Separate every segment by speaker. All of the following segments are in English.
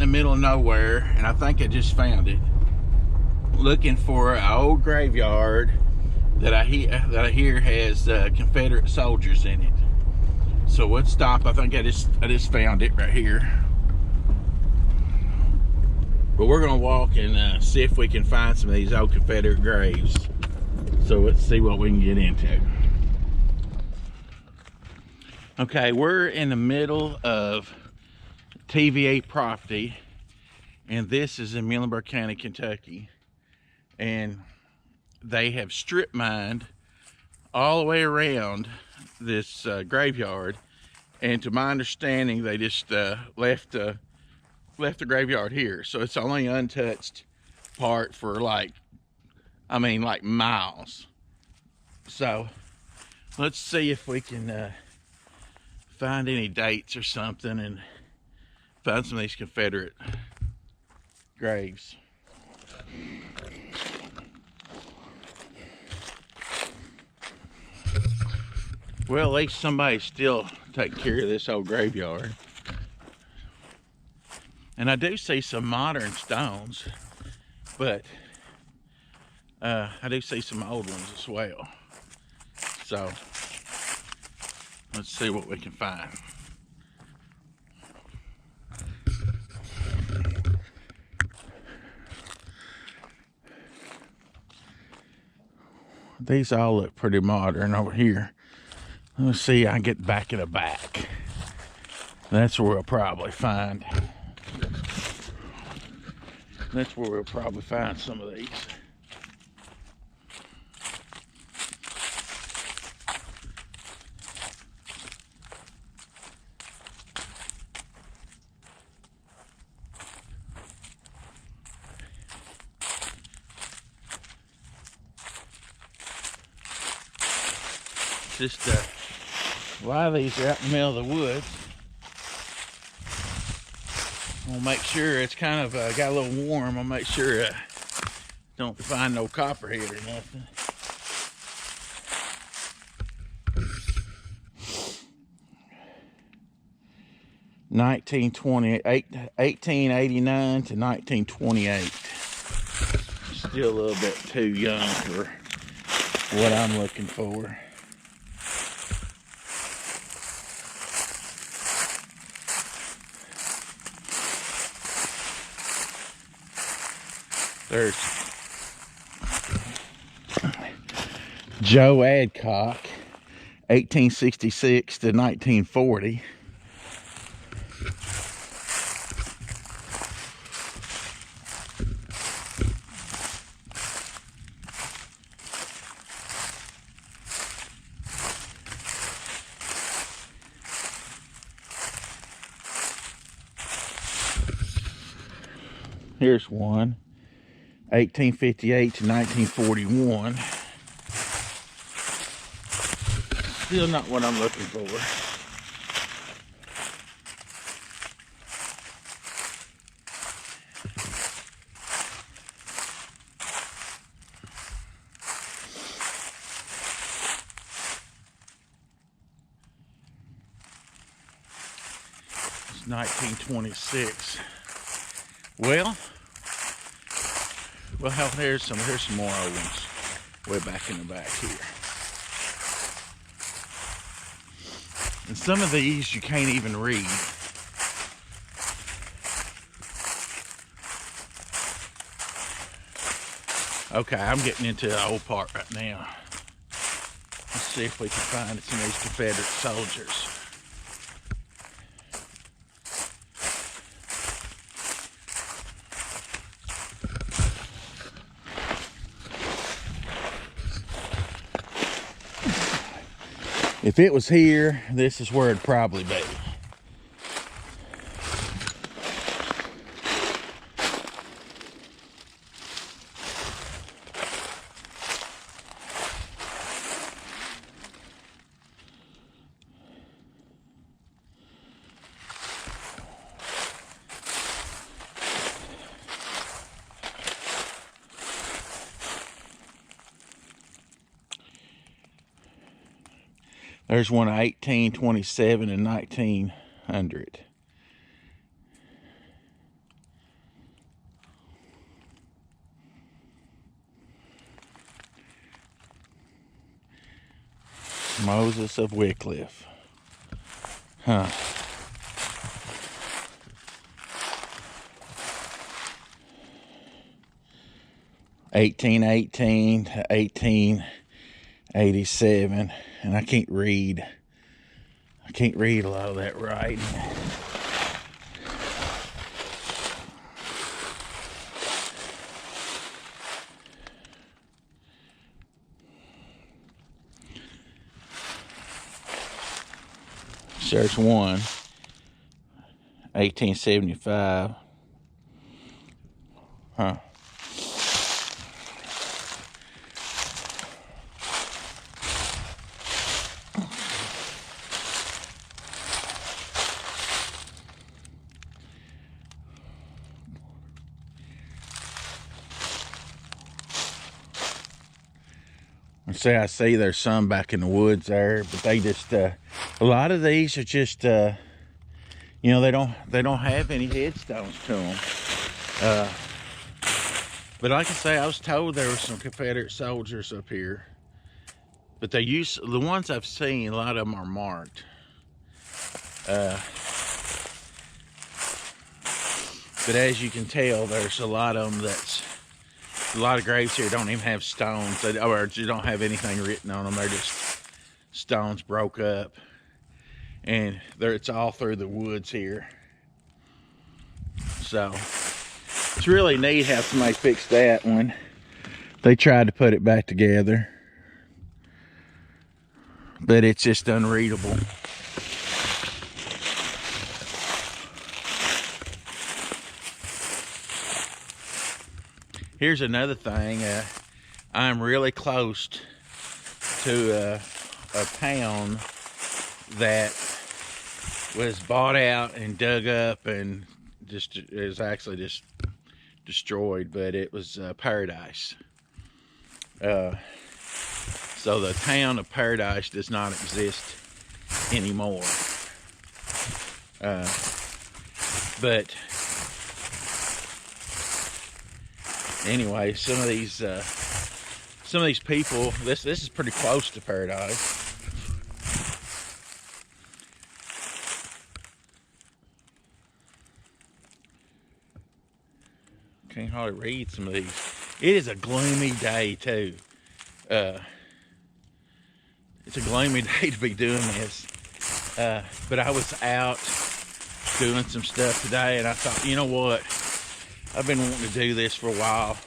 Speaker 1: the middle of nowhere, and I think I just found it. Looking for an old graveyard that I hear has Confederate soldiers in it. So let's stop. I think I just found it right here. But we're gonna walk and see if we can find some of these old Confederate graves. So let's see what we can get into. Okay, we're in the middle of TVA property, and this is in Muhlenberg County, Kentucky. And they have strip mined all the way around this graveyard, and to my understanding they just left the graveyard here, so it's only untouched part for like miles. So let's see if we can find any dates or something and find some of these Confederate graves. Well, at least somebody's still taking care of this old graveyard. And I do see some modern stones, but I do see some old ones as well. So let's see what we can find. These all look pretty modern over here. Let's see, I get back in the back. That's where we'll probably find. That's where we'll probably find some of these. Just a lot of these are out in the middle of the woods. I'll make sure it's kind of got a little warm. I'll make sure don't find no copperhead or nothing. $1889 to 1928. Still a little bit too young for what I'm looking for. There's Joe Adcock, 1866 to 1940. Here's one. 1858 to 1941. Still not what I'm looking for. It's 1926. Well, here's some more old ones way back in the back here. And some of these you can't even read. Okay, I'm getting into the old part right now. Let's see if we can find some of these Confederate soldiers. If it was here, this is where it'd probably be. There's one of 1827 and 1900. Moses of Wycliffe. Huh. (1818 to 1887), and I can't read. I can't read a lot of that writing. There's one, 1875. Huh. See, I see there's some back in the woods there, but they just a lot of these are just you know, they don't have any headstones to them. But like I say, I was told there were some Confederate soldiers up here, but the ones I've seen, a lot of them are marked. But as you can tell, there's a lot of them a lot of graves here don't even have stones, or you don't have anything written on them. They're just stones broke up, and it's all through the woods here. So it's really neat how somebody fixed that when they tried to put it back together, but it's just unreadable. Here's another thing. I'm really close to a town that was bought out and dug up and just is actually just destroyed, but it was Paradise. So the town of Paradise does not exist anymore. But anyway, some of these people, this is pretty close to Paradise. Can't hardly read some of these. It is a gloomy day too. It's a gloomy day to be doing this. But I was out doing some stuff today, and I thought, you know what? I've been wanting to do this for a while.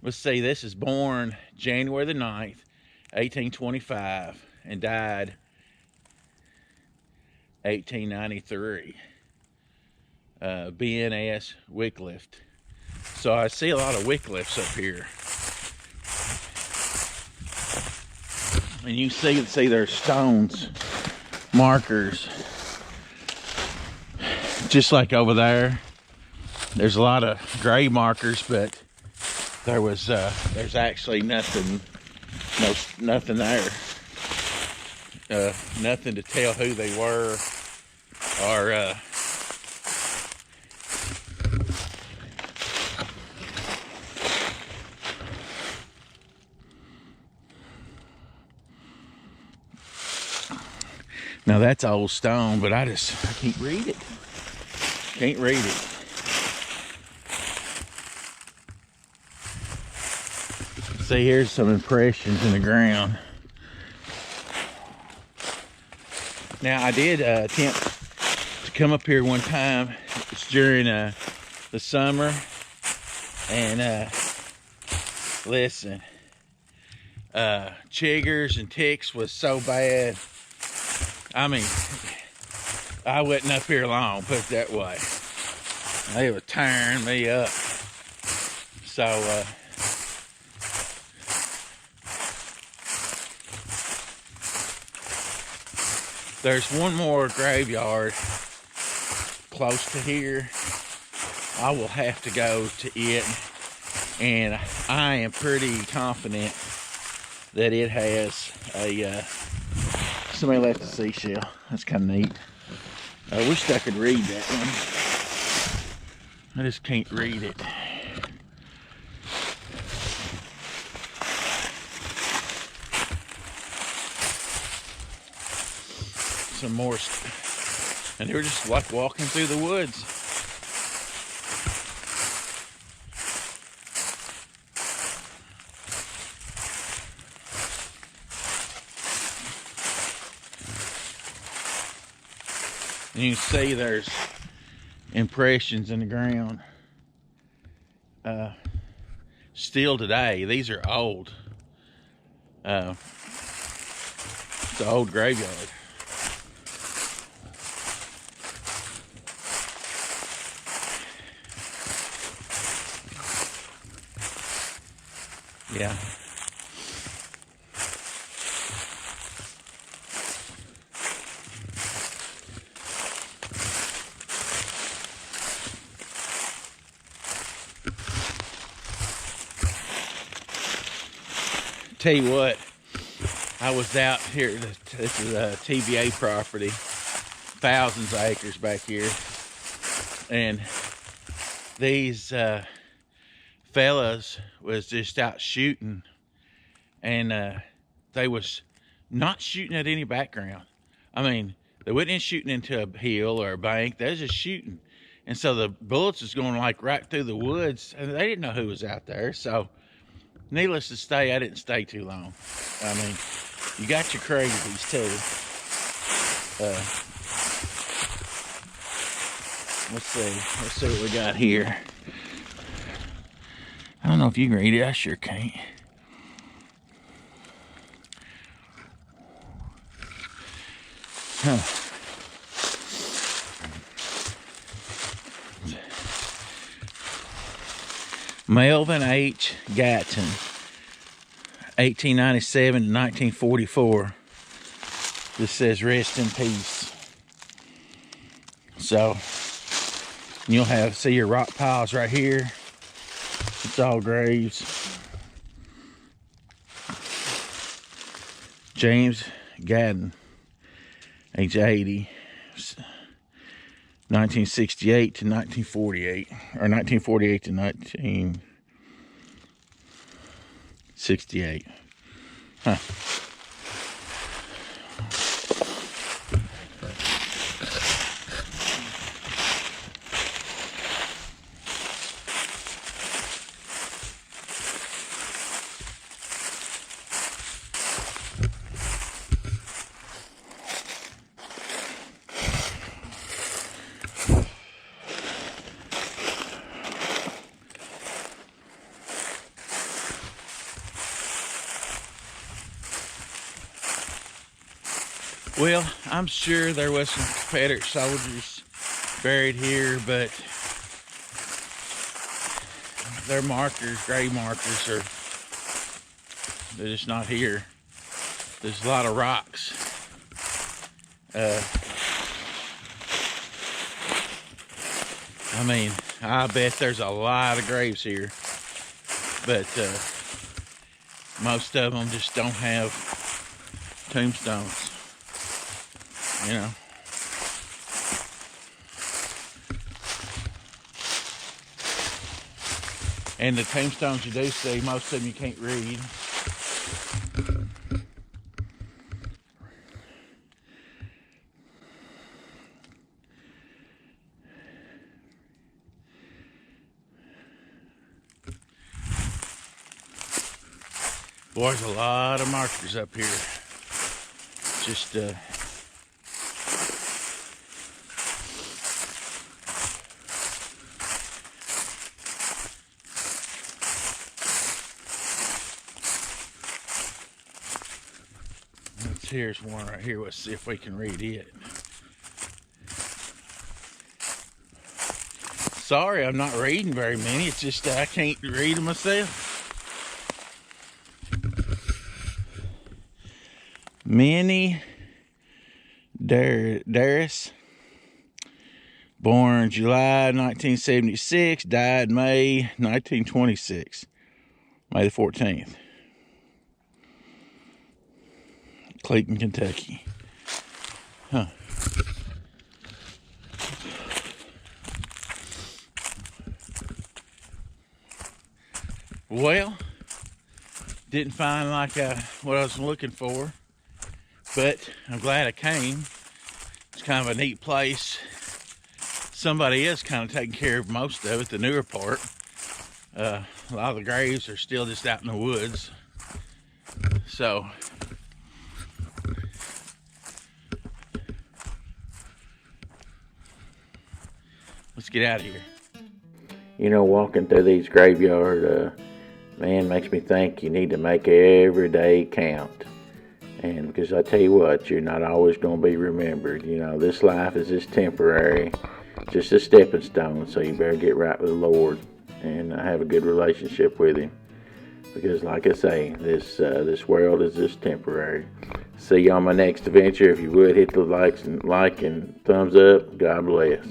Speaker 1: Let's see, this is born January the 9th, 1825, and died 1893. B.N.S. Wycliffe. So I see a lot of Wycliffes up here. And you see there's stones, markers. Just like over there, there's a lot of grave markers, but there's actually nothing there. Nothing to tell who they were, or now that's old stone, but I can't read it. Can't read it. See, here's some impressions in the ground. Now, I did attempt to come up here one time. It's during the summer, and listen, chiggers and ticks was so bad. I mean, I wasn't up here long, put it that way. They were tearing me up. So, there's one more graveyard close to here. I will have to go to it, and I am pretty confident that it has a somebody left a seashell. That's kind of neat. I wish I could read that one. I just can't read it. some more, and they were just like walking through the woods. And you can see there's impressions in the ground. Still today, these are old. It's an old graveyard. Yeah. Tell you what, I was out here, this is a TVA property, thousands of acres back here, and these fellas was just out shooting, and they was not shooting at any background. I mean, they wasn't shooting into a hill or a bank, they was just shooting. And so the bullets was going like right through the woods, and they didn't know who was out there. So needless to say, I didn't stay too long. I mean, you got your crazies too. Let's see what we got here. I don't know if you can read it. I sure can't. Huh. Melvin H. Gatton, 1897 to 1944. This says rest in peace. So you'll see your rock piles right here. It's all graves. James Gatton, age 80, 1968 to 1948, or 1948 to 1968. Huh. Well, I'm sure there was some Confederate soldiers buried here, but their markers, grave markers, they're just not here. There's a lot of rocks. I mean, I bet there's a lot of graves here, but most of them just don't have tombstones. You know, and the tombstones you do see, most of them you can't read. Boy, there's a lot of markers up here. Just here's one right here. Let's see if we can read it. Sorry, I'm not reading very many. It's just I can't read them myself. Minnie Darris, born July 1976, died May 1926, May the 14th. Clayton, Kentucky. Huh. Well, didn't find like what I was looking for, but I'm glad I came. It's kind of a neat place. Somebody is kind of taking care of most of it, the newer part. A lot of the graves are still just out in the woods. So let's get out of here.
Speaker 2: You know, walking through these graveyards, man, makes me think you need to make every day count. And because I tell you what, you're not always going to be remembered. You know, this life is just temporary, just a stepping stone. So you better get right with the Lord and have a good relationship with Him. Because, like I say, this world is just temporary. See you on my next adventure. If you would, hit the like and thumbs up. God bless.